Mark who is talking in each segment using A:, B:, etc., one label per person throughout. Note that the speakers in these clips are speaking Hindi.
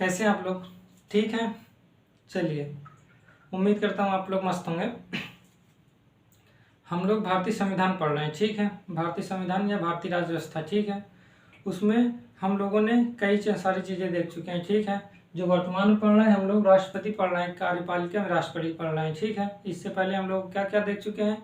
A: कैसे हैं आप लोग? ठीक हैं? चलिए, उम्मीद करता हूँ आप लोग मस्त होंगे। हम लोग भारतीय संविधान पढ़ रहे हैं, ठीक है। भारतीय संविधान या भारतीय राज्य व्यवस्था, ठीक है। उसमें हम लोगों ने कई सारी चीज़ें देख चुके हैं, ठीक है। जो वर्तमान में पढ़ रहे हैं, हम लोग राष्ट्रपति पढ़ रहे हैं, कार्यपालिका में राष्ट्रपति पढ़ रहे हैं, ठीक है। इससे पहले हम लोग क्या क्या देख चुके हैं?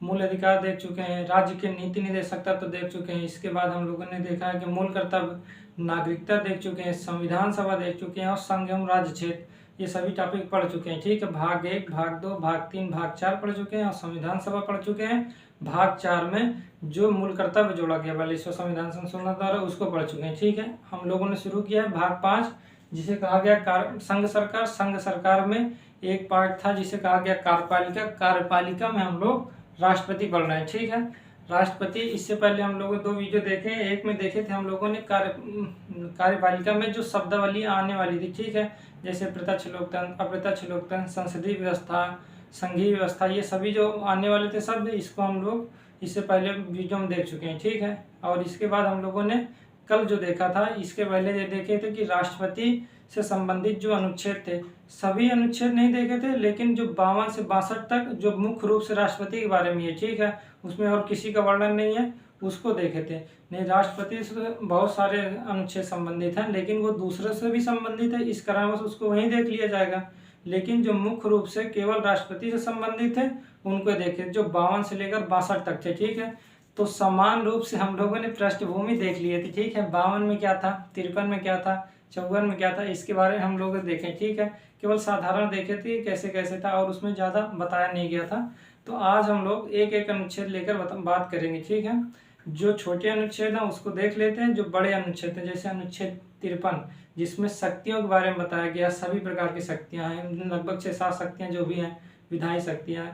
A: मूल अधिकार देख चुके हैं, राज्य के नीति निर्देशक तत्व देख चुके हैं। इसके बाद हम लोगों ने देखा है कि मूल कर्तव्य, नागरिकता देख चुके हैं, संविधान सभा देख चुके हैं और संघ एवं राज्य क्षेत्र, ये सभी टॉपिक पढ़ चुके हैं, ठीक है। भाग 1, भाग 2, भाग 3, भाग 4 पढ़ चुके हैं और संविधान सभा पढ़ चुके हैं। भाग 4 में जो मूल कर्तव्य जोड़ा गया 42वां संविधान संशोधन द्वारा, उसको पढ़ चुके हैं, ठीक है। हम लोगों ने शुरू किया है भाग 5, जिसे कहा गया संघ सरकार। संघ सरकार में एक पार्ट था जिसे कहा गया कार्यपालिका। कार्यपालिका में हम लोग राष्ट्रपति पढ़ रहे हैं, ठीक है। राष्ट्रपति, इससे पहले हम लोगों 2 वीडियो देखे, एक में देखे थे हम लोगों ने कार्यपालिका में जो शब्दावली आने वाली थी, ठीक है। जैसे प्रत्यक्ष लोकतंत्र, अप्रत्यक्ष लोकतंत्र, संसदीय व्यवस्था, संघीय व्यवस्था, ये सभी जो आने वाले थे शब्द, इसको हम लोग इससे पहले वीडियो में देख चुके हैं, ठीक है। और इसके बाद हम लोगों ने कल जो देखा था, इसके पहले ये देखे थे कि राष्ट्रपति से संबंधित जो अनुच्छेद थे, सभी अनुच्छेद नहीं देखे थे, लेकिन जो 52 से 62 तक जो मुख्य रूप से राष्ट्रपति के बारे में है, ठीक है, उसमें और किसी का वर्णन नहीं है, उसको देखे थे। नहीं, राष्ट्रपति से बहुत सारे अनुच्छेद संबंधित हैं, लेकिन वो दूसरे से भी संबंधित है, इस कारणवश उसको वहीं देख लिया जाएगा। लेकिन जो मुख्य रूप से केवल राष्ट्रपति से संबंधित है, उनको देखे, जो 52 से लेकर 62 तक थे, ठीक है। तो समान रूप से हम लोगों ने पृष्ठभूमि देख लिए थे, ठीक है। 52 में क्या था, 53 में क्या था, 54 में क्या था, इसके बारे में हम लोग देखें, ठीक है। केवल साधारण देखे थे कैसे कैसे था, और उसमें ज़्यादा बताया नहीं गया था। तो आज हम लोग एक एक अनुच्छेद लेकर बात करेंगे, ठीक है। जो छोटे अनुच्छेद हैं उसको देख लेते हैं, जो बड़े अनुच्छेद हैं, जैसे अनुच्छेद 53, जिसमें शक्तियों के बारे में बताया गया। सभी प्रकार की शक्तियाँ हैं, लगभग 6-7 शक्तियाँ जो भी हैं, विधायी शक्तियाँ,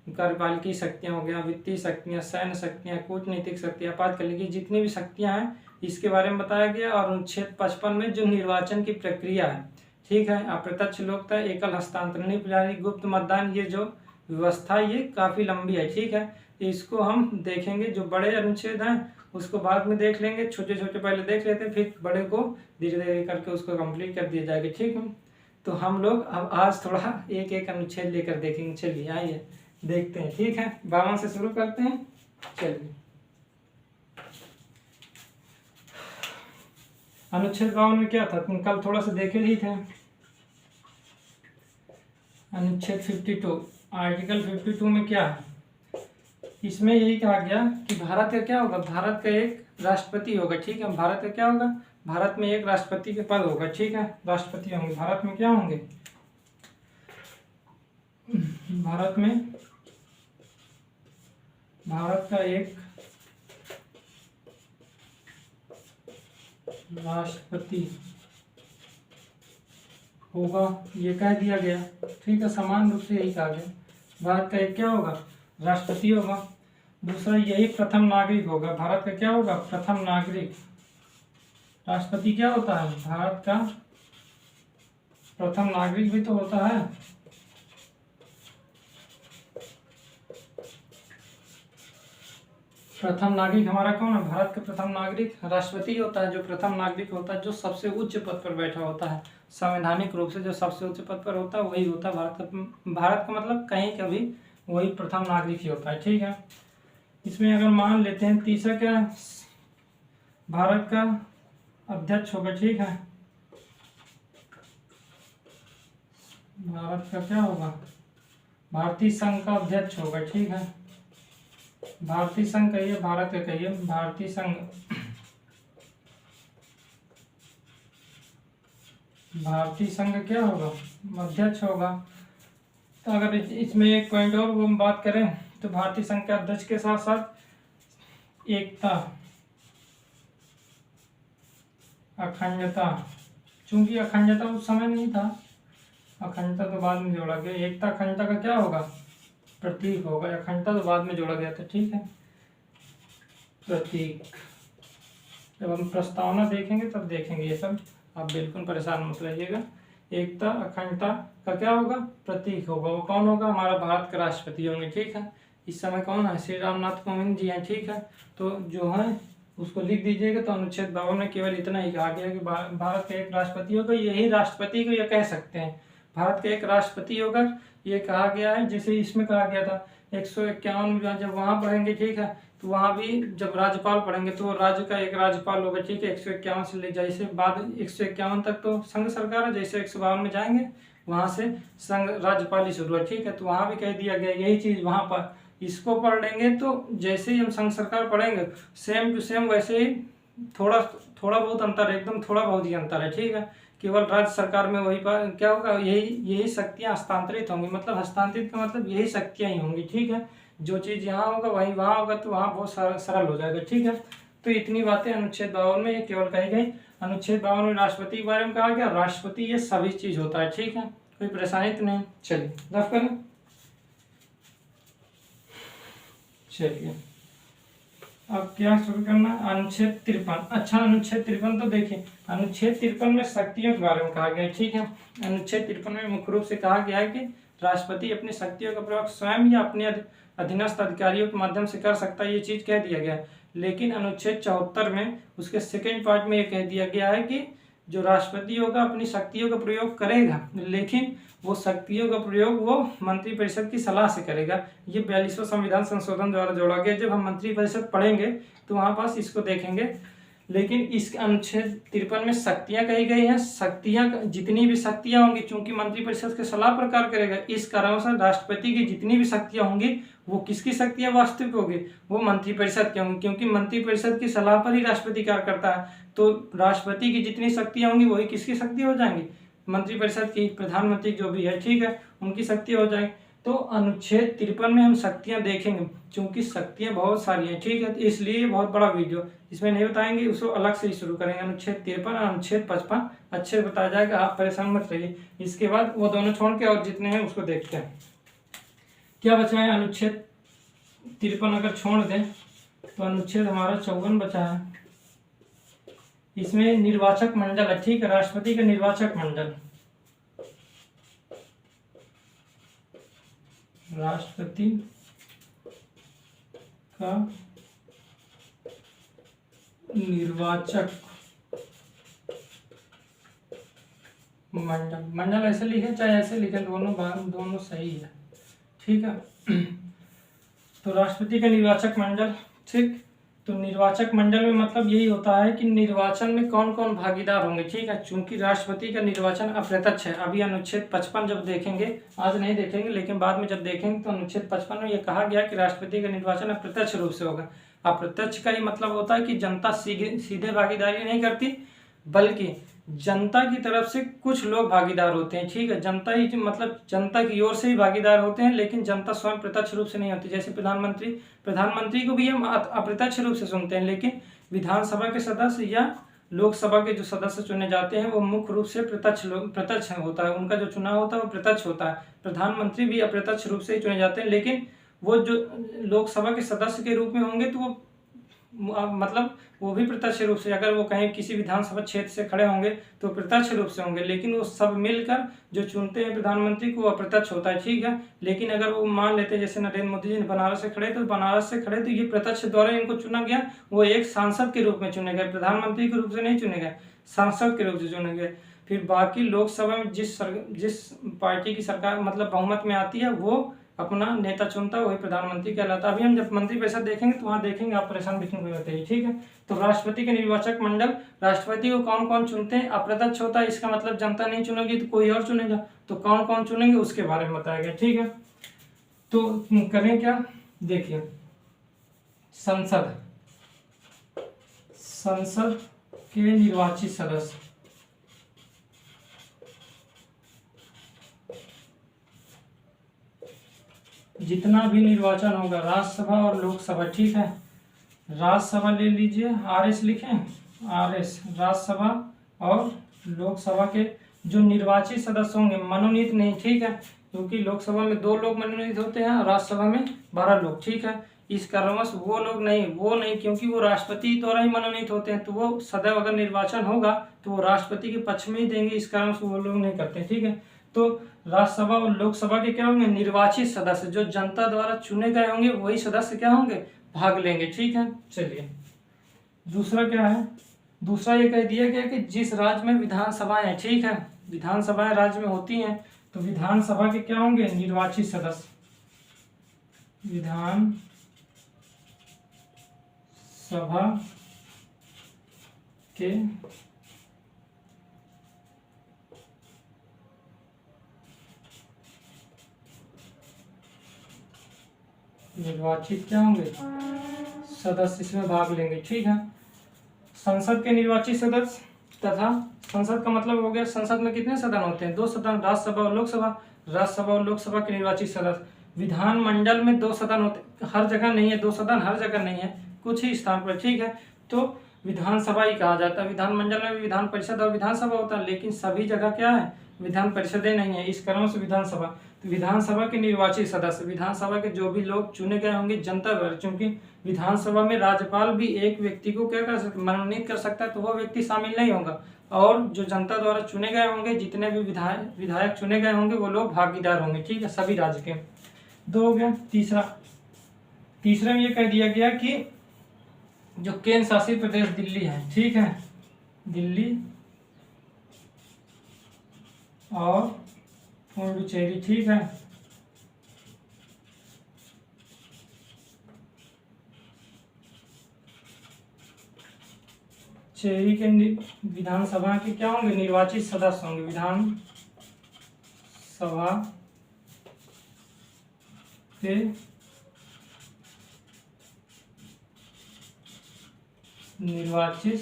A: कार्यपालिकी शक्तियाँ हो गया, वित्तीय शक्तियाँ, सैन्य शक्तियाँ, कूटनीतिक शक्तियाँ, आपातकालीन की जितनी भी शक्तियाँ हैं, इसके बारे में बताया गया। और अनुच्छेद 55 में जो निर्वाचन की प्रक्रिया है, ठीक है, अप्रत्यक्ष लोकतंत्र, एकल हस्तांतरणीय प्रणाली, गुप्त मतदान, ये जो व्यवस्था ये काफ़ी लंबी है, ठीक है। इसको हम देखेंगे। जो बड़े अनुच्छेद हैं उसको बाद में देख लेंगे, छोटे छोटे पहले देख लेते हैं, फिर बड़े को धीरे धीरे करके उसको कंप्लीट कर दिया जाएगा, ठीक है। तो हम लोग अब आज थोड़ा एक एक अनुच्छेद लेकर देखेंगे। चलिए आइए देखते हैं, ठीक है। 52 से शुरू करते हैं, चलिए। अनुच्छेद 52 में क्या था, तुम कल थोड़ा सा देखे ही थे। अनुच्छेद 52, आर्टिकल 52 में क्या है, इसमें यही कहा गया कि भारत का क्या होगा, भारत का एक राष्ट्रपति होगा, ठीक है। भारत का क्या होगा, भारत में एक राष्ट्रपति के पद होगा, ठीक है। राष्ट्रपति होंगे भारत में, क्या होंगे, भारत में भारत का एक राष्ट्रपति होगा, ये कह दिया गया, ठीक है। समान रूप से यही कहा गया, भारत का एक क्या होगा, राष्ट्रपति होगा। दूसरा, यही प्रथम नागरिक होगा, भारत का क्या होगा, प्रथम नागरिक। राष्ट्रपति क्या होता है, भारत का प्रथम नागरिक भी तो होता है। प्रथम नागरिक हमारा कौन है, भारत का प्रथम नागरिक राष्ट्रपति होता है। जो प्रथम नागरिक होता है, जो सबसे उच्च पद पर बैठा होता है, संवैधानिक रूप से जो सबसे उच्च पद पर होता है, वही होता है भारत का। भारत का मतलब कहीं का भी वही प्रथम नागरिक ही होता है, ठीक है। इसमें अगर मान लेते हैं, तीसरा क्या, भारत का अध्यक्ष होगा, ठीक है। भारत का क्या होगा, भारतीय संघ का अध्यक्ष होगा, ठीक है। भारतीय संघ कहिए, भारत का कहिए, भारतीय संघ, भारतीय संघ क्या होगा, अध्यक्ष होगा। तो अगर इसमें एक पॉइंट और वो हम बात करें, तो भारतीय संघ के अध्यक्ष के साथ साथ एकता, अखंडता, चूंकि अखंडता उस समय नहीं था, अखंडता तो बाद में जोड़ा गया। एकता अखंडता का क्या होगा, प्रतीक होगा। अखंडता तो बाद में जोड़ा गया था, ठीक है, प्रतीक। जब हम प्रस्तावना देखेंगे तब देखेंगे ये सब, आप बिल्कुल परेशान मत रहिएगा। एकता अखंडता का क्या होगा, प्रतीक होगा। वो कौन होगा, हमारा भारत का राष्ट्रपति होंगे, ठीक है। इस समय कौन है, श्री रामनाथ कोविंद जी हैं, ठीक है। तो जो है उसको लिख दीजिएगा। तो अनुच्छेद 52 में केवल इतना ही कहा गया कि भारत का एक राष्ट्रपति होगा, यही राष्ट्रपति को ये कह सकते हैं, भारत का एक राष्ट्रपति होगा, ये कहा गया है। जैसे इसमें कहा गया था 151 में, जब वहाँ पढ़ेंगे ठीक है, तो वहाँ भी जब राज्यपाल पढ़ेंगे तो राज्य का एक राज्यपाल होगा, ठीक है। 151 से ले जैसे बाद 151 तक तो संघ सरकार है, जैसे 152 में जाएंगे वहाँ से संघ राज्यपाल ही शुरू है, ठीक है। तो वहाँ भी कह दिया गया यही चीज़, वहाँ पर इसको पढ़ लेंगे तो जैसे ही हम संघ सरकार पढ़ेंगे सेम टू सेम वैसे ही थोड़ा बहुत अंतर है, एकदम थोड़ा बहुत ही अंतर है, ठीक है। केवल राज्य सरकार में वही पर क्या होगा, यही शक्तियाँ हस्तांतरित होंगी, मतलब हस्तांतरित का मतलब यही शक्तियाँ ही होंगी, ठीक है। जो चीज़ यहाँ होगा वही वहाँ होगा, तो वहाँ बहुत सरल हो जाएगा, ठीक है। तो इतनी बातें अनुच्छेद 52 में ये केवल कही गई। अनुच्छेद 52 में राष्ट्रपति के बारे में कहा गया, राष्ट्रपति ये सभी चीज़ होता है, ठीक है, कोई परेशानी तो नहीं। चलिए रफ करें, चलिए अब क्या शुरू करना है, अनुच्छेद 53। अच्छा, अनुच्छेद 53 तो देखिए, अनुच्छेद 53 में शक्तियों के बारे में कहा गया है, ठीक है। अनुच्छेद 53 में मुख्य रूप से कहा गया है कि राष्ट्रपति अपनी शक्तियों का प्रयोग स्वयं या अपने अधीनस्थ अधिकारियों के माध्यम से कर सकता है, ये चीज कह दिया गया है। लेकिन अनुच्छेद 74 में उसके सेकेंड पार्ट में ये कह दिया गया है कि जो राष्ट्रपति होगा अपनी शक्तियों का प्रयोग करेगा, लेकिन वो शक्तियों का प्रयोग वो मंत्रिपरिषद की सलाह से करेगा। ये 42वां संविधान संशोधन द्वारा जोड़ा गया। जब हम मंत्रिपरिषद पढ़ेंगे तो वहाँ पास इसको देखेंगे। लेकिन इस अनुच्छेद 53 में शक्तियाँ कही गई हैं, शक्तियाँ जितनी भी शक्तियाँ होंगी चूंकि मंत्रिपरिषद के सलाह पर कार्य करेगा, इस कारण से राष्ट्रपति की जितनी भी शक्तियाँ होंगी वो किसकी शक्तियाँ वास्तविक होगी, वो मंत्रिपरिषद की होंगी, क्योंकि मंत्रिपरिषद की सलाह पर ही राष्ट्रपति कार्य करता है। तो राष्ट्रपति की जितनी शक्तियाँ होंगी वही किसकी शक्ति हो जाएंगी, मंत्रिपरिषद की, प्रधानमंत्री जो भी है, ठीक है, उनकी शक्ति हो जाएगी। तो अनुच्छेद 53 में हम शक्तियां देखेंगे, क्योंकि शक्तियां बहुत सारी हैं, ठीक है, तो इसलिए ये बहुत बड़ा वीडियो इसमें नहीं बताएंगे, उसको अलग से ही शुरू करेंगे। अनुच्छेद 53 और अनुच्छेद 55 अच्छे से बताया जाएगा, आप परेशान मत रहिए। इसके बाद वो दोनों छोड़ के और जितने हैं उसको देखते हैं। क्या बचा है, अनुच्छेद 53 अगर छोड़ दें तो अनुच्छेद हमारा 54 बचा है। इसमें निर्वाचक मंडल है, ठीक है, राष्ट्रपति का निर्वाचक मंडल, राष्ट्रपति का निर्वाचक मंडल, मंडल ऐसे लिखे चाहे ऐसे लिखे, दोनों सही है, ठीक है। तो राष्ट्रपति का निर्वाचक मंडल, ठीक। तो निर्वाचक मंडल में मतलब यही होता है कि निर्वाचन में कौन कौन भागीदार होंगे, ठीक है। चूंकि राष्ट्रपति का निर्वाचन अप्रत्यक्ष है, अभी अनुच्छेद 55 जब देखेंगे, आज नहीं देखेंगे लेकिन बाद में जब देखेंगे, तो अनुच्छेद 55 में यह कहा गया कि राष्ट्रपति का निर्वाचन अप्रत्यक्ष रूप से होगा। अप्रत्यक्ष का ही मतलब होता है कि जनता सीधे भागीदारी नहीं करती, बल्कि जनता की तरफ से कुछ लोग भागीदार होते हैं, ठीक है। जनता ही मतलब जनता की ओर से ही भागीदार होते हैं, लेकिन जनता स्वयं प्रत्यक्ष रूप से नहीं होती। जैसे प्रधानमंत्री को भी हम अप्रत्यक्ष रूप से सुनते हैं, लेकिन विधानसभा के सदस्य या लोकसभा के जो सदस्य चुने जाते हैं वो मुख्य रूप से प्रत्यक्ष होता है, उनका जो चुनाव होता है वो प्रत्यक्ष होता है। प्रधानमंत्री भी अप्रत्यक्ष रूप से ही चुने जाते हैं, लेकिन वो जो लोकसभा के सदस्य के रूप में होंगे तो वो मतलब वो भी प्रत्यक्ष रूप से, अगर वो कहीं किसी विधानसभा क्षेत्र से खड़े होंगे तो प्रत्यक्ष रूप से होंगे, लेकिन वो सब मिलकर जो चुनते हैं प्रधानमंत्री को वो अप्रत्यक्ष होता है, ठीक है। लेकिन अगर वो मान लेते हैं जैसे नरेंद्र मोदी जी बनारस से खड़े, तो बनारस से खड़े तो ये प्रत्यक्ष द्वारा इनको चुना गया, वो एक सांसद के रूप में चुने गए, प्रधानमंत्री के रूप से नहीं चुने गए, सांसद के रूप से चुने गए। फिर बाकी लोकसभा में जिस पार्टी की सरकार मतलब बहुमत में आती है वो अपना नेता चुनता है, वही प्रधानमंत्री कहलाता है। अभी हम जब मंत्रिपरिषद देखेंगे तो वहाँ देखेंगे, आप परेशान बिल्कुल नहीं होते, ठीक है। तो राष्ट्रपति के निर्वाचक मंडल, राष्ट्रपति को कौन कौन चुनते हैं, अप्रत्यक्ष होता है, इसका मतलब जनता नहीं चुनेगी तो कोई और चुनेगा, तो कौन कौन चुनेंगे उसके बारे में बताया गया, ठीक है। तो करें क्या, देखिए, संसद के निर्वाचित सदस्य, जितना भी निर्वाचन होगा राज्यसभा और लोकसभा, ठीक है। राज्यसभा ले लीजिए, RS लिखें, RS राज्यसभा, और लोकसभा के जो निर्वाचित सदस्य होंगे, मनोनीत नहीं, ठीक है, क्योंकि लोकसभा में 2 लोग मनोनीत होते हैं और राज्यसभा में 12 लोग, ठीक है। इस कारणवश वो नहीं, क्योंकि वो राष्ट्रपति द्वारा ही मनोनीत होते हैं, तो वो सदैव अगर निर्वाचन होगा तो वो राष्ट्रपति के पक्ष में ही देंगे, इस कारण से वो लोग नहीं करते, ठीक है। तो राज्यसभा और लोकसभा के क्या होंगे, निर्वाचित सदस्य, जो जनता द्वारा चुने गए होंगे वही सदस्य क्या होंगे, भाग लेंगे, ठीक है। चलिए दूसरा क्या है, दूसरा ये कह दिया गया कि जिस राज्य में विधानसभाएं हैं, ठीक है, विधानसभाएं राज्य में होती हैं तो विधानसभा के क्या होंगे, निर्वाचित सदस्य। विधान सभा के निर्वाचित क्या होंगे, सदस्य इसमें भाग लेंगे, ठीक है। संसद के निर्वाचित सदस्य तथा संसद का मतलब हो गया, संसद में कितने सदन होते हैं, 2 सदन, राज्यसभा और लोकसभा। राज्यसभा और लोकसभा के निर्वाचित सदस्य। विधानमंडल में 2 सदन होते, हर जगह नहीं है 2 सदन, हर जगह नहीं है, कुछ ही स्थान पर, ठीक है। तो विधानसभा ही कहा जाता है। विधानमंडल में भी विधान परिषद और विधानसभा होता है, लेकिन सभी जगह क्या है, विधान परिषदें नहीं है, इस कारण से विधानसभा। तो विधानसभा के निर्वाचित सदस्य, विधानसभा के जो भी लोग चुने गए होंगे जनता द्वारा, क्योंकि विधानसभा में राज्यपाल भी एक व्यक्ति को क्या कर सकता, मनोनीत कर सकता है, तो वो व्यक्ति शामिल नहीं होगा। और जो जनता द्वारा चुने गए होंगे, जितने भी विधायक चुने गए होंगे, वो लोग भागीदार होंगे, ठीक है, सभी राज्य के। 2 हो गया। तीसरा में ये कह दिया गया कि जो केंद्र शासित प्रदेश दिल्ली है, ठीक है, दिल्ली और पुडुचेरी, ठीक है, चेरी के विधानसभा के क्या होंगे, निर्वाचित सदस्य होंगे। विधानसभा के निर्वाचित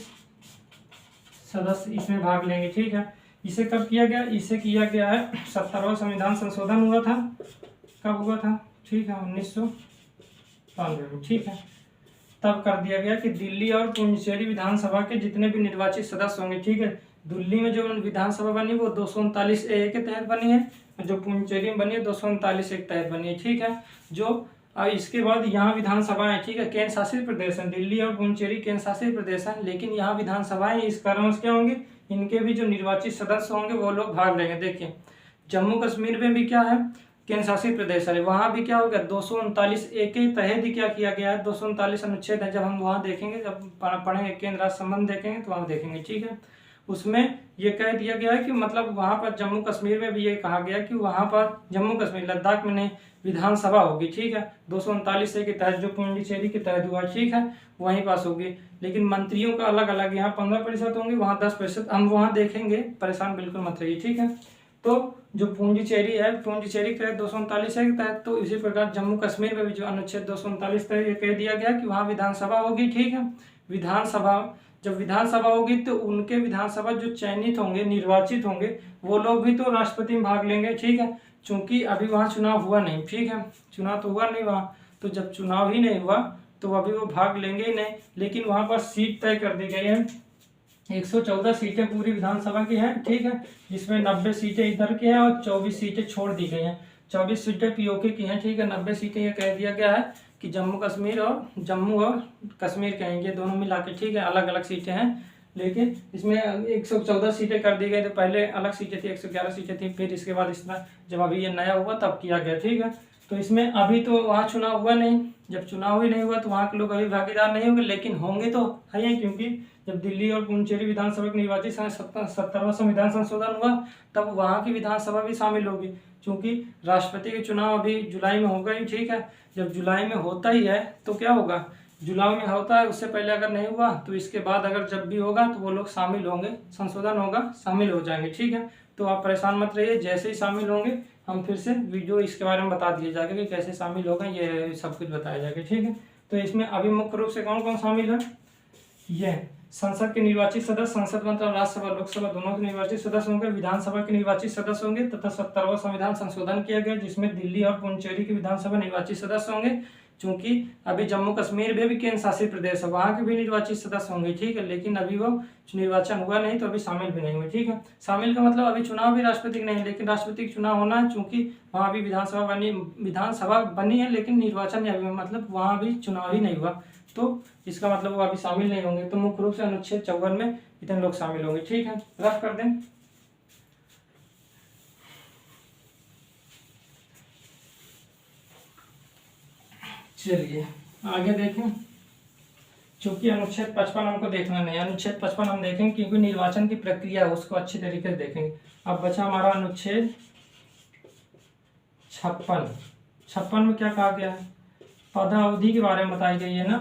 A: सदस्य इसमें भाग लेंगे, ठीक है। इसे कब किया गया, इसे किया गया है 70वां संविधान संशोधन हुआ था, कब हुआ था, ठीक है, 1992 में, ठीक है। तब कर दिया गया कि दिल्ली और पुडुचेरी विधानसभा के जितने भी निर्वाचित सदस्य होंगे, ठीक है, दिल्ली में जो विधानसभा बनी वो 239A के तहत बनी है, जो पुडुचेरी में बनी है 239 के तहत बनी है, ठीक है। जो इसके बाद यहाँ विधानसभाएं, ठीक है, केंद्र शासित प्रदेश है, दिल्ली और पुडुचेरी केंद्र शासित प्रदेश है, लेकिन यहाँ विधानसभाएं, इस कारण से क्या होंगी, इनके भी जो निर्वाचित सदस्य होंगे वो लोग भाग लेंगे। देखिए जम्मू कश्मीर में भी क्या है, केंद्र शासित प्रदेश है, वहाँ भी क्या हो गया, 239A के तहत ही क्या किया गया है, 239 अनुच्छेद है। जब हम वहाँ देखेंगे, जब पढ़ेंगे केंद्र राज्य संबंध देखेंगे तो वहाँ देखेंगे, ठीक है। उसमें ये कह दिया गया है कि मतलब वहाँ पर जम्मू कश्मीर में भी ये कहा गया कि वहाँ पर जम्मू कश्मीर, लद्दाख में नहीं, विधानसभा होगी, ठीक है, 239A के तहत, जो पुडुचेरी के तहत हुआ, ठीक है, वहीं पास होगी। लेकिन मंत्रियों का अलग अलग, यहाँ 15% होंगे, वहाँ 10%, हम वहाँ देखेंगे, परेशान बिल्कुल मत रहिए, ठीक है। तो जो पुडुचेरी है, पुडुचेरी के तहत 239 के तहत, तो इसी प्रकार जम्मू कश्मीर में भी जो अनुच्छेद 239 तहत ये कह दिया गया कि वहाँ विधानसभा होगी, ठीक है। विधानसभा, जब विधानसभा होगी तो उनके विधानसभा जो चयनित होंगे, निर्वाचित होंगे, वो लोग भी तो राष्ट्रपति में भाग लेंगे, ठीक है, चूंकि अभी वहाँ चुनाव हुआ नहीं, ठीक है, चुनाव तो हुआ नहीं वहाँ, तो जब चुनाव ही नहीं हुआ तो अभी वो भाग लेंगे ही नहीं। लेकिन वहाँ पर सीट तय कर दी गई है, 114 सीटें पूरी विधानसभा की हैं, ठीक है, जिसमें 90 सीटें इधर की हैं और 24 सीटें छोड़ दी गई हैं, 24 सीटें पीओके की हैं, ठीक है, 90 सीटें ये कह दिया गया है कि जम्मू और कश्मीर के हैं, ये दोनों मिला के, ठीक है, अलग अलग सीटें हैं। लेकिन इसमें 114 सीटें कर दी गई, तो पहले अलग सीटें थी, 111 सीटें थी, फिर इसके बाद इसमें जब अभी ये नया हुआ तब किया गया, ठीक है। तो इसमें अभी तो वहाँ चुनाव हुआ नहीं, जब चुनाव ही नहीं हुआ तो वहाँ के लोग अभी भागीदार नहीं होंगे, लेकिन होंगे तो है ही, क्योंकि जब दिल्ली और पुडुचेरी विधानसभा के निर्वाचित 70वां संविधान संशोधन हुआ तब वहाँ की विधानसभा भी शामिल होगी, क्योंकि राष्ट्रपति के चुनाव अभी जुलाई में होगा ही, ठीक है। जब जुलाई में होता ही है तो क्या होगा, जुलाई में होता है, उससे पहले अगर नहीं हुआ तो इसके बाद अगर जब भी होगा तो वो लोग शामिल होंगे, संशोधन होगा, शामिल हो जाएंगे, ठीक है। तो आप परेशान मत रहिए, जैसे ही शामिल होंगे हम फिर से वीडियो इसके बारे में बता दिए जाएगा कि कैसे शामिल होगा, ये सब कुछ बताया जाएगा, ठीक है। तो इसमें अभी मुख्य रूप से कौन कौन शामिल है, ये संसद के निर्वाचित सदस्य, संसद मतलब राज्यसभा लोकसभा दोनों के निर्वाचित सदस्य होंगे, विधानसभा के निर्वाचित सदस्य होंगे, तथा 70वां संविधान संशोधन किया गया जिसमें दिल्ली और पुडुचेरी के विधानसभा निर्वाचित सदस्य होंगे। चूंकि अभी जम्मू कश्मीर में भी केंद्र शासित प्रदेश है, वहाँ के भी निर्वाचित सदस्य होंगे, ठीक है, लेकिन अभी वो निर्वाचन हुआ नहीं तो अभी शामिल भी नहीं हुए, ठीक है। शामिल का मतलब अभी चुनाव भी राष्ट्रपति नहीं, लेकिन राष्ट्रपति का चुनाव होना है, चूंकि वहाँ भी विधानसभा बनी है, लेकिन निर्वाचन नहीं हुआ, मतलब वहाँ भी चुनाव ही नहीं हुआ, तो इसका मतलब वो अभी शामिल नहीं होंगे। तो मुख्य रूप से अनुच्छेद 54 में इतने लोग शामिल होंगे, ठीक है, रफ कर दें। चलिए आगे देखें, चूंकि अनुच्छेद 55 हमको देखना नहीं है, अनुच्छेद 55 हम देखेंगे क्योंकि निर्वाचन की प्रक्रिया है उसको अच्छी तरीके से देखेंगे। अब बचा हमारा अनुच्छेद 56। 56 में क्या कहा गया है? पदावधि के बारे में बताई गई है ना,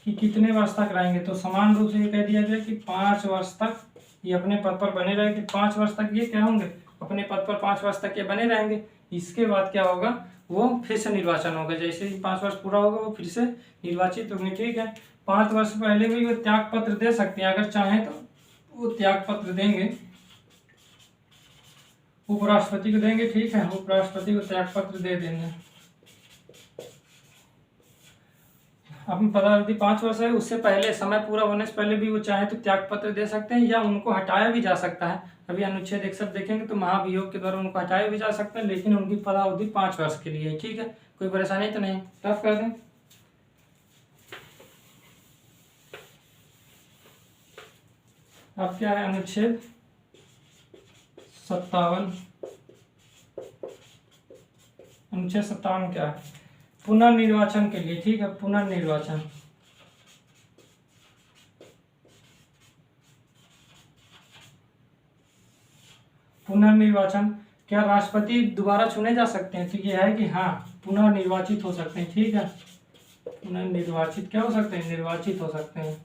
A: कि कितने वर्ष तक रहेंगे। तो समान रूप से ये कह दिया गया कि 5 वर्ष तक ये अपने पद पर बने रहेंगे। 5 वर्ष तक ये क्या होंगे? अपने पद पर 5 वर्ष तक ये बने रहेंगे। इसके बाद क्या होगा? वो फिर से निर्वाचन होगा। जैसे ही 5 वर्ष पूरा होगा वो फिर से निर्वाचित होंगे। ठीक है, 5 वर्ष पहले भी वो त्याग पत्र दे सकते हैं, अगर चाहें तो वो त्याग पत्र देंगे, उपराष्ट्रपति को देंगे। ठीक है, उपराष्ट्रपति को त्याग पत्र दे देंगे। अब पदावधि 5 वर्ष है, उससे पहले समय पूरा होने से पहले भी वो चाहे तो त्याग पत्र दे सकते हैं या उनको हटाया भी जा सकता है। अभी अनुच्छेद 61 देखेंगे तो महाभियोग के द्वारा उनको हटाया भी जा सकता है, लेकिन उनकी पदावधि 5 वर्ष के लिए है। ठीक है, कोई परेशानी तो नहीं? टफ कर दें। अब क्या है? अनुच्छेद 57। अनुच्छेद 57 क्या है? पुनर्निर्वाचन के लिए। ठीक है, पुनर्निर्वाचन। पुनर्निर्वाचन क्या राष्ट्रपति दोबारा चुने जा सकते हैं? तो ये है कि हाँ, पुनर्निर्वाचित हो सकते हैं। ठीक है, पुनर्निर्वाचित क्या हो सकते हैं? निर्वाचित हो सकते हैं।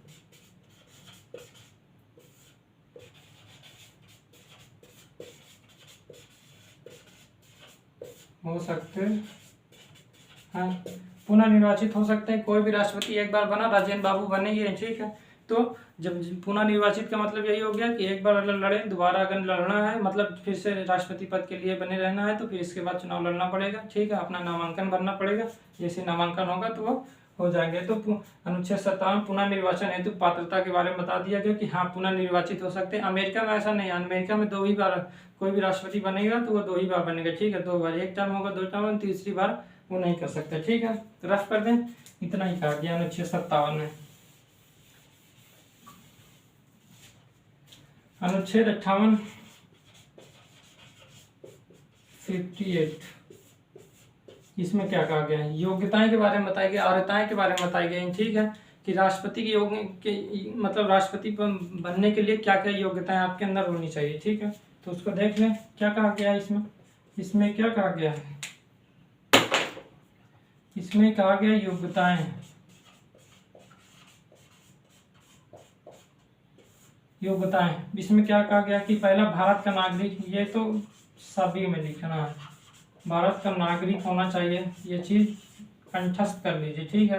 A: हो सकते हाँ, पुनर्निर्वाचित हो सकते हैं। कोई भी राष्ट्रपति एक बार बना, राजेंद्र बाबू बने ये। ठीक है, तो जब पुनर्निर्वाचित का मतलब यही हो गया कि एक बार अगर लड़े, दोबारा अगर लड़ना है, मतलब फिर से राष्ट्रपति पद के लिए बने रहना है, तो फिर इसके बाद चुनाव लड़ना पड़ेगा। ठीक है, अपना नामांकन भरना पड़ेगा। जैसे नामांकन होगा तो वो हो जाएंगे। तो अनुच्छेद 57 पुनर्निर्वाचन हेतु पात्रता के बारे में बता दिया गया कि हाँ, पुनर्निर्वाचित हो सकते हैं। अमेरिका में ऐसा नहीं है। अमेरिका में 2 ही बार कोई भी राष्ट्रपति बनेगा तो वो 2 ही बार बनेगा। ठीक है, 2 बार, एक टर्म होगा, 2 टर्म, तीसरी बार वो नहीं कर सकते। ठीक है, तो रफ कर दें, इतना ही कहा गया अनुच्छेद 57 में। अनुच्छेद 58 58 इसमें क्या कहा गया है? योग्यताएं के बारे में बताई गई, अर्हताएं के बारे में बताई गई। ठीक है, कि राष्ट्रपति की मतलब राष्ट्रपति बनने के लिए क्या क्या योग्यताएं आपके अंदर होनी चाहिए। ठीक है, तो उसको देख लें क्या कहा गया है इसमें क्या कहा गया है? इसमें कहा गया योग्यताएं। इसमें क्या कहा गया कि पहला, भारत का नागरिक। ये तो सभी में लिखना है, भारत का नागरिक होना चाहिए। ये चीज कंठस्थ कर लीजिए। ठीक है,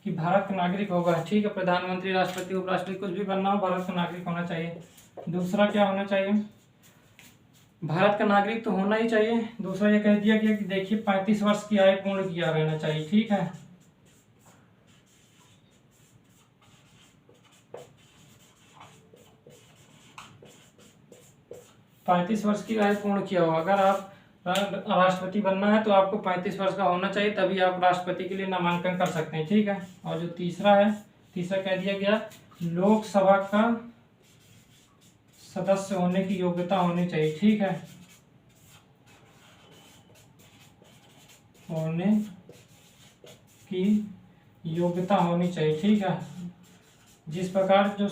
A: कि भारत का नागरिक होगा। ठीक है, प्रधानमंत्री, राष्ट्रपति, उपराष्ट्रपति कुछ भी बनना हो, भारत का नागरिक होना चाहिए। दूसरा क्या होना चाहिए? भारत का नागरिक तो होना ही चाहिए। दूसरा ये कह दिया गया कि देखिए 35 वर्ष की आयु पूर्ण किया रहना चाहिए। ठीक है, पैंतीस वर्ष की आयु पूर्ण किया हो। अगर आप राष्ट्रपति बनना है तो आपको 35 वर्ष का होना चाहिए, तभी आप राष्ट्रपति के लिए नामांकन कर सकते हैं। ठीक है, और जो तीसरा है, तीसरा कह दिया गया लोकसभा का सदस्य होने की योग्यता होनी चाहिए। ठीक है, होने की योग्यता होनी चाहिए। ठीक है, जिस प्रकार जो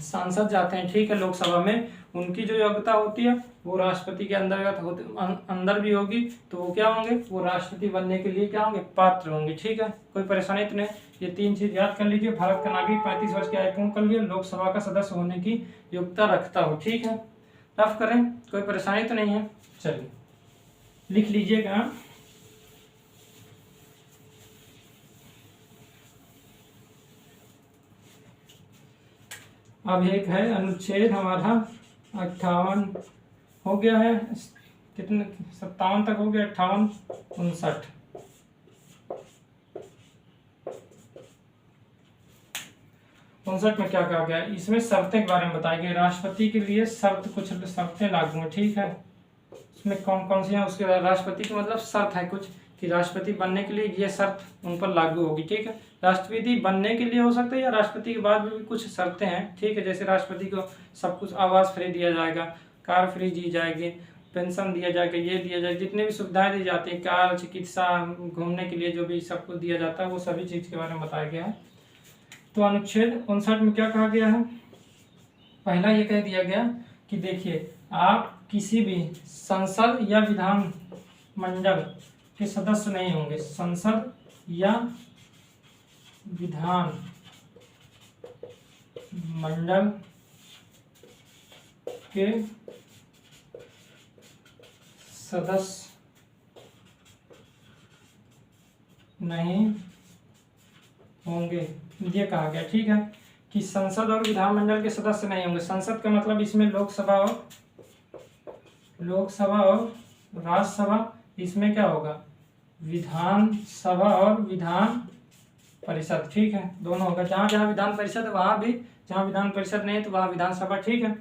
A: सांसद जाते हैं, ठीक है, लोकसभा में, उनकी जो योग्यता होती है वो राष्ट्रपति के अंदर भी होगी, तो वो क्या होंगे? वो राष्ट्रपति बनने के लिए क्या होंगे? पात्र होंगे। ठीक है, कोई परेशानी तो नहीं। ये 3 चीज याद कर लीजिए। भारत का नागरिक 35 वर्ष की आयु पूर्ण कर लिए, लोकसभा का सदस्य होने की योग्यता रखता हो। ठीक है, रफ करें, कोई परेशानी तो नहीं है? चलिए लिख लीजिएगा। अब एक है अनुच्छेद हमारा 58 हो गया है, कितने 57 तक हो गया, 58 59। में क्या कहा गया? इसमें शर्तें के बारे में बताई गई। राष्ट्रपति के लिए कुछ शर्तें लागू हैं। ठीक है, उसमें कौन कौन सी है? उसके राष्ट्रपति की मतलब शर्त है कुछ, कि राष्ट्रपति बनने के लिए ये शर्त उन पर लागू होगी। ठीक है, राष्ट्रपति बनने के लिए हो सकता है या राष्ट्रपति के बाद भी कुछ शर्तें हैं। ठीक है, जैसे राष्ट्रपति को सब कुछ आवास फ्री दिया जाएगा, कार फ्री दी जाएगी, पेंशन दिया जाएगा, ये दिया जाएगा, जितने भी सुविधाएं दी जाती है, कार, चिकित्सा, घूमने के लिए जो भी सब कुछ दिया जाता है, वो सभी चीज़ के बारे में बताया गया है। तो अनुच्छेद 59 में क्या कहा गया है? पहला ये कह दिया गया कि देखिए, आप किसी भी संसद या विधान मंडल के सदस्य नहीं होंगे। संसद या विधान मंडल के सदस्य नहीं होंगे, ये कहा गया। ठीक है, कि संसद और विधानमंडल के सदस्य नहीं होंगे। संसद का मतलब इसमें लोकसभा और राज्यसभा, इसमें क्या होगा? विधानसभा और विधान परिषद। ठीक है, दोनों होगा। जहाँ जहाँ विधान परिषद है वहाँ भी, जहाँ विधान परिषद नहीं है तो वहाँ विधानसभा। ठीक है,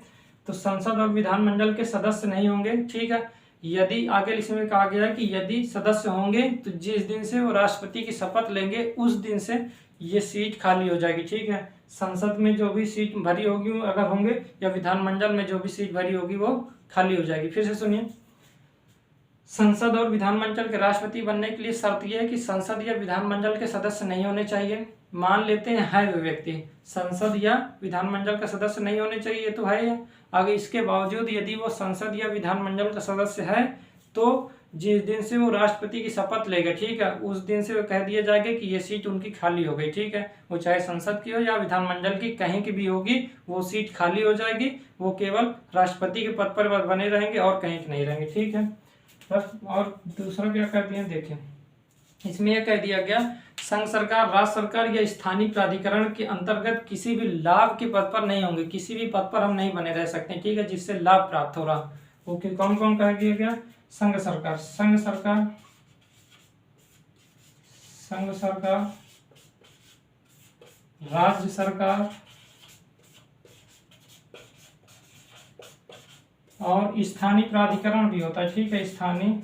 A: तो संसद और विधानमंडल के सदस्य नहीं होंगे। ठीक है, यदि आगे इसमें कहा गया है कि यदि सदस्य होंगे तो जिस दिन से वो राष्ट्रपति की शपथ लेंगे उस दिन से ये सीट खाली हो जाएगी। ठीक है, संसद में जो भी सीट भरी होगी अगर होंगे, या विधानमंडल में जो भी सीट भरी होगी वो खाली हो जाएगी। फिर से सुनिए, संसद और विधानमंडल के राष्ट्रपति बनने के लिए शर्त यह है कि संसद या विधानमंडल के सदस्य नहीं होने चाहिए। मान लेते हैं है वे व्यक्ति संसद या विधानमंडल का सदस्य नहीं होने चाहिए, ये तो है। अगर इसके बावजूद यदि वो संसद या विधानमंडल का सदस्य है तो जिस दिन से वो राष्ट्रपति की शपथ लेगा, ठीक है, उस दिन से वो कह दिया जाएगा कि ये सीट उनकी खाली हो गई। ठीक है, वो चाहे संसद की हो या विधानमंडल की, कहीं की भी होगी, वो सीट खाली हो जाएगी। वो केवल राष्ट्रपति के पद पर बने रहेंगे और कहीं के नहीं रहेंगे। ठीक है, और दूसरा क्या कर दिया, देखें इसमें यह कह दिया गया, संघ सरकार, राज्य सरकार या स्थानीय प्राधिकरण के अंतर्गत किसी भी लाभ के पद पर नहीं होंगे। किसी भी पद पर हम नहीं बने रह सकते। ठीक है, जिससे लाभ प्राप्त हो रहा, वो कौन कौन कह दिया गया? संघ सरकार, राज्य सरकार और स्थानीय प्राधिकरण भी होता है। ठीक है, स्थानीय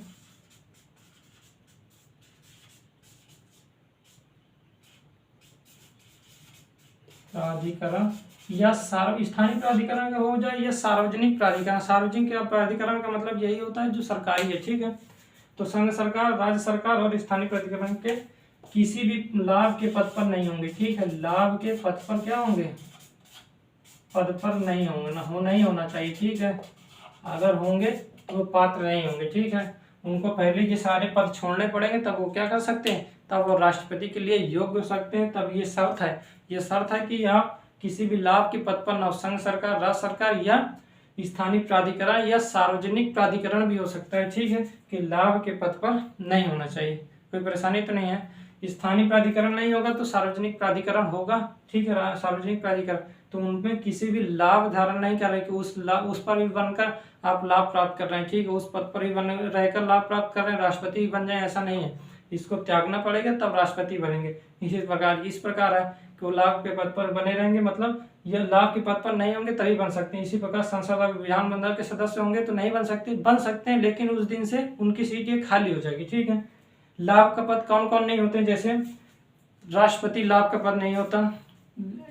A: प्राधिकरण या स्थानीय प्राधिकरण का हो जाए या सार्वजनिक प्राधिकरण। सार्वजनिक प्राधिकरण का मतलब यही होता है जो सरकारी है। ठीक है, तो संघ सरकार, राज्य सरकार और स्थानीय प्राधिकरण के किसी भी लाभ के पद पर नहीं होंगे। ठीक है, लाभ के पद पर क्या होंगे? पद पर नहीं होंगे, नहीं होना चाहिए। ठीक है, अगर होंगे तो वो पात्र नहीं होंगे। ठीक है, उनको पहले ये सारे पद छोड़ने पड़ेंगे, तब वो क्या कर सकते हैं, तब वो राष्ट्रपति के लिए योग्य हो सकते हैं। तब ये शर्त है कि आप किसी भी लाभ के पद पर न, संघ सरकार, राज्य सरकार या स्थानीय प्राधिकरण या सार्वजनिक प्राधिकरण भी हो सकता है। ठीक है, कि लाभ के पद पर नहीं होना चाहिए। कोई परेशानी तो नहीं है। स्थानीय प्राधिकरण नहीं होगा तो सार्वजनिक प्राधिकरण होगा। ठीक है, सार्वजनिक प्राधिकरण तो उनमें किसी भी लाभ धारण नहीं कर रहे कि उस पर भी बनकर आप लाभ प्राप्त कर रहे हैं। ठीक है, उस पद पर भी बन रहकर लाभ प्राप्त कर रहे हैं, राष्ट्रपति बन जाए ऐसा नहीं है। इसको त्यागना पड़ेगा तब राष्ट्रपति बनेंगे। इस प्रकार है कि वो लाभ के पद पर बने रहेंगे, मतलब ये लाभ के पद पर नहीं होंगे तभी बन सकते हैं। इसी प्रकार संसद और विधानमंडल के सदस्य होंगे तो नहीं बन सकते हैं, लेकिन उस दिन से उनकी सीट ये खाली हो जाएगी। ठीक है, लाभ का पद कौन कौन नहीं होते? जैसे राष्ट्रपति लाभ का पद नहीं होता,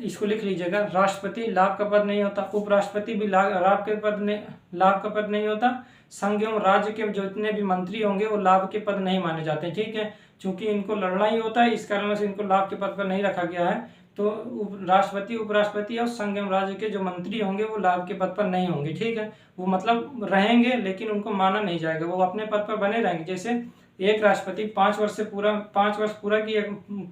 A: इसको लिख लीजिएगा, राष्ट्रपति लाभ का पद नहीं होता। उपराष्ट्रपति भी लाभ का पद नहीं होता। संघ एवं राज्य के जितने भी मंत्री होंगे वो लाभ के पद नहीं माने जाते। ठीक है, चूंकि इनको लड़ना ही होता है, इस कारण से इनको लाभ के पद पर नहीं रखा गया है। तो राष्ट्रपति, उपराष्ट्रपति और संघ एवं राज्य के जो मंत्री होंगे वो लाभ के पद पर नहीं होंगे। ठीक है, वो मतलब रहेंगे लेकिन उनको माना नहीं जाएगा, वो अपने पद पर बने रहेंगे। जैसे एक राष्ट्रपति 5 वर्ष पूरा किया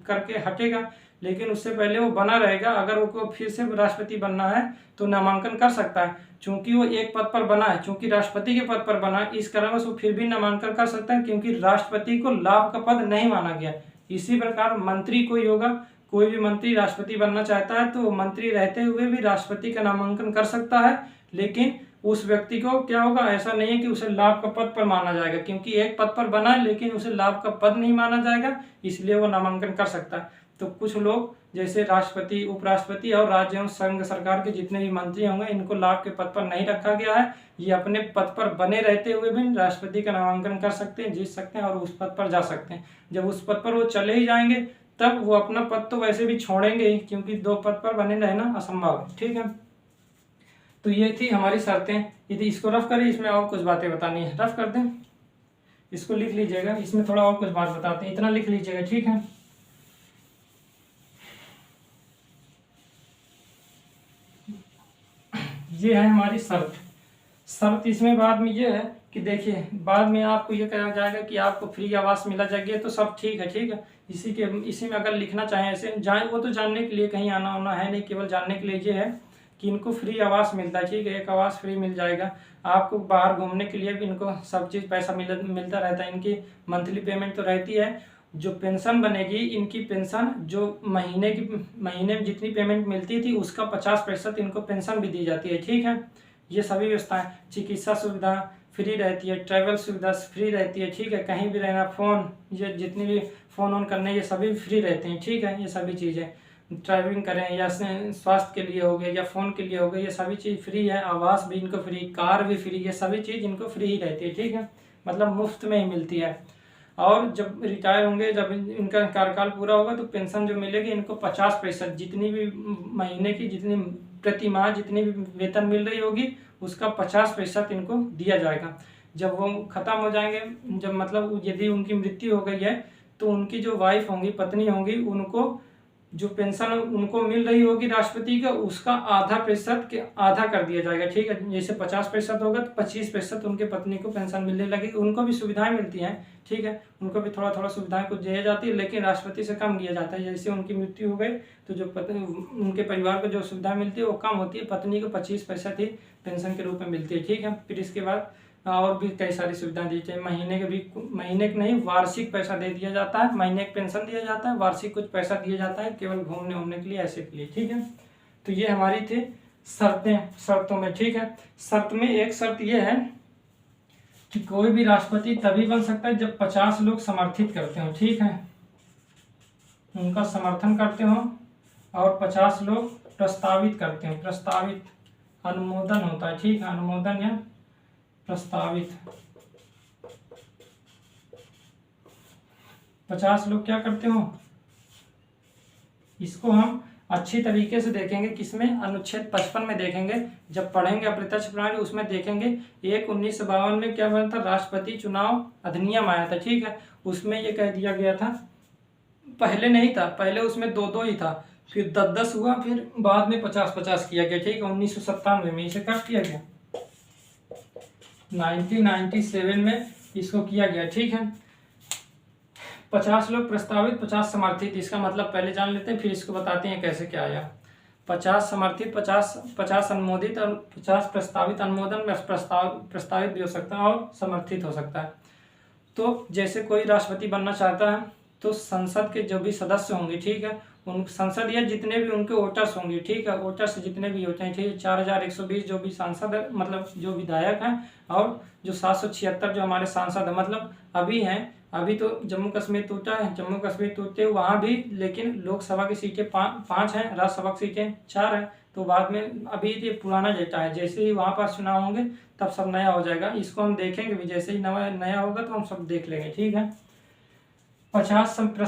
A: करके हटेगा, लेकिन उससे पहले वो बना रहेगा। अगर वो फिर से राष्ट्रपति बनना है तो नामांकन कर सकता है, क्योंकि वो एक पद पर बना है, क्योंकि राष्ट्रपति के पद पर बना है, इस कारण से वो फिर भी नामांकन कर सकता है, क्योंकि राष्ट्रपति को लाभ का पद नहीं माना गया। इसी प्रकार मंत्री कोई होगा, कोई भी मंत्री राष्ट्रपति बनना चाहता है तो मंत्री रहते हुए भी राष्ट्रपति का नामांकन कर सकता है, लेकिन उस व्यक्ति को क्या होगा, ऐसा नहीं है कि उसे लाभ का पद पर माना जाएगा, क्योंकि एक पद पर बना है लेकिन उसे लाभ का पद नहीं माना जाएगा, इसलिए वो नामांकन कर सकता है। तो कुछ लोग जैसे राष्ट्रपति, उपराष्ट्रपति और राज्य एवं संघ सरकार के जितने भी मंत्री होंगे इनको लाभ के पद पर नहीं रखा गया है। ये अपने पद पर बने रहते हुए भी राष्ट्रपति का नामांकन कर सकते हैं, जीत सकते हैं और उस पद पर जा सकते हैं। जब उस पद पर वो चले ही जाएंगे तब वो अपना पद तो वैसे भी छोड़ेंगे ही, क्योंकि 2 पद पर बने रहना असंभव है। ठीक है, तो ये थी हमारी शर्तें। यदि इसको रफ करें, इसमें और कुछ बातें बतानी है, रफ कर दें, इसको लिख लीजिएगा, इसमें थोड़ा और कुछ बात बताते हैं, इतना लिख लीजिएगा, ठीक है। ये है हमारी शर्त इसमें बाद में ये है कि देखिए, बाद में आपको ये कहा जाएगा कि आपको फ्री आवास मिला जाएगी, तो सब ठीक है, ठीक है। इसी में अगर लिखना चाहें ऐसे जाए, वो तो जानने के लिए कहीं आना होना है नहीं, केवल जानने के लिए ये है कि इनको फ्री आवास मिलता है, ठीक है, एक आवास फ्री मिल जाएगा आपको। बाहर घूमने के लिए भी इनको सब चीज़ पैसा मिलता रहता है। इनकी मंथली पेमेंट तो रहती है। जो पेंशन बनेगी, इनकी पेंशन जो महीने में जितनी पेमेंट मिलती थी उसका 50% इनको पेंशन भी दी जाती है, ठीक है। ये सभी व्यवस्थाएं, चिकित्सा सुविधा फ्री रहती है, ट्रैवल सुविधा फ्री रहती है, ठीक है। कहीं भी रहना, फ़ोन, ये जितनी भी फ़ोन ऑन करने, ये सभी फ्री रहते हैं, ठीक है। ये सभी चीज़ें ड्राइविंग करें या स्वास्थ्य के लिए हो गए या फ़ोन के लिए हो गए, ये सभी चीज़ फ्री है। आवास भी इनको फ्री, कार भी फ्री, ये सभी चीज़ इनको फ्री ही रहती है, ठीक है, मतलब मुफ्त में ही मिलती है। और जब रिटायर होंगे, जब इनका कार्यकाल पूरा होगा, तो पेंशन जो मिलेगी इनको 50%, जितनी भी महीने की, जितनी प्रति माह जितनी भी वेतन मिल रही होगी उसका 50% इनको दिया जाएगा। जब वो ख़त्म हो जाएंगे, जब मतलब यदि उनकी मृत्यु हो गई है, तो उनकी जो वाइफ होंगी, पत्नी होंगी, उनको जो पेंशन उनको मिल रही होगी राष्ट्रपति का, उसका आधा कर दिया जाएगा, ठीक है। जैसे 50% होगा तो 25% उनके पत्नी को पेंशन मिलने लगेगी। उनको भी सुविधाएं मिलती हैं, ठीक है, उनको भी थोड़ा थोड़ा सुविधाएं कुछ दिया जाती है, लेकिन राष्ट्रपति से कम दिया जाता है। जैसे उनकी मृत्यु हो गई तो जो उनके परिवार को जो सुविधा मिलती है वो कम होती है, पत्नी को 25% ही पेंशन के रूप में मिलती है, ठीक है। फिर इसके बाद और भी कई सारी सुविधाएं दी जाती है। महीने के नहीं, वार्षिक पैसा दे दिया जाता है। महीने का पेंशन दिया जाता है, वार्षिक कुछ पैसा दिया जाता है केवल घूमने के लिए, ऐसे के लिए, ठीक है। तो ये हमारी थी शर्तों में, ठीक है। शर्त में एक शर्त ये है कि कोई भी राष्ट्रपति तभी बन सकता है जब 50 लोग समर्थित करते हो, ठीक है, उनका समर्थन करते हो, और 50 लोग प्रस्तावित करते हो। प्रस्तावित, अनुमोदन होता है, ठीक है, अनुमोदन या प्रस्तावित। 50 लोग क्या करते हो, इसको हम अच्छी तरीके से देखेंगे, किसमें, अनुच्छेद 55 में देखेंगे, जब पढ़ेंगे अप्रत्यक्ष प्रणाली, उसमें देखेंगे। 1952 में क्या बना था, राष्ट्रपति चुनाव अधिनियम आया था, ठीक है। उसमें ये कह दिया गया था, पहले नहीं था, पहले उसमें 2-2 ही था, फिर 10-10 हुआ, फिर बाद में 50-50 किया गया, ठीक है। 1997 में इसे कब किया गया, 1997 में इसको किया गया, ठीक है। 50 लोग प्रस्तावित, 50 समर्थित, इसका मतलब पहले जान लेते हैं, फिर इसको बताते हैं कैसे क्या आया। 50 समर्थित, 50 अनुमोदित और 50 प्रस्तावित। अनुमोदन में प्रस्तावित भी हो सकता है और समर्थित हो सकता है। तो जैसे कोई राष्ट्रपति बनना चाहता है तो संसद के जो भी सदस्य होंगे, ठीक है, उन संसद या जितने भी उनके वोटर्स होंगे, ठीक है, वोटर्स जितने भी होते हैं, ठीक है, 4120 जो भी सांसद है, मतलब जो विधायक हैं, और जो 776 जो हमारे सांसद है, मतलब अभी हैं। अभी तो जम्मू कश्मीर टूटा है, जम्मू कश्मीर टूटे वहाँ भी, लेकिन लोकसभा की सीटें 5 हैं, राज्यसभा की सीटें 4 हैं। तो बाद में अभी ये पुराना डेटा है, जैसे ही वहाँ पास चुनाव होंगे तब सब नया हो जाएगा। इसको हम देखेंगे भी, जैसे ही नया होगा तो हम सब देख लेंगे, ठीक है। 50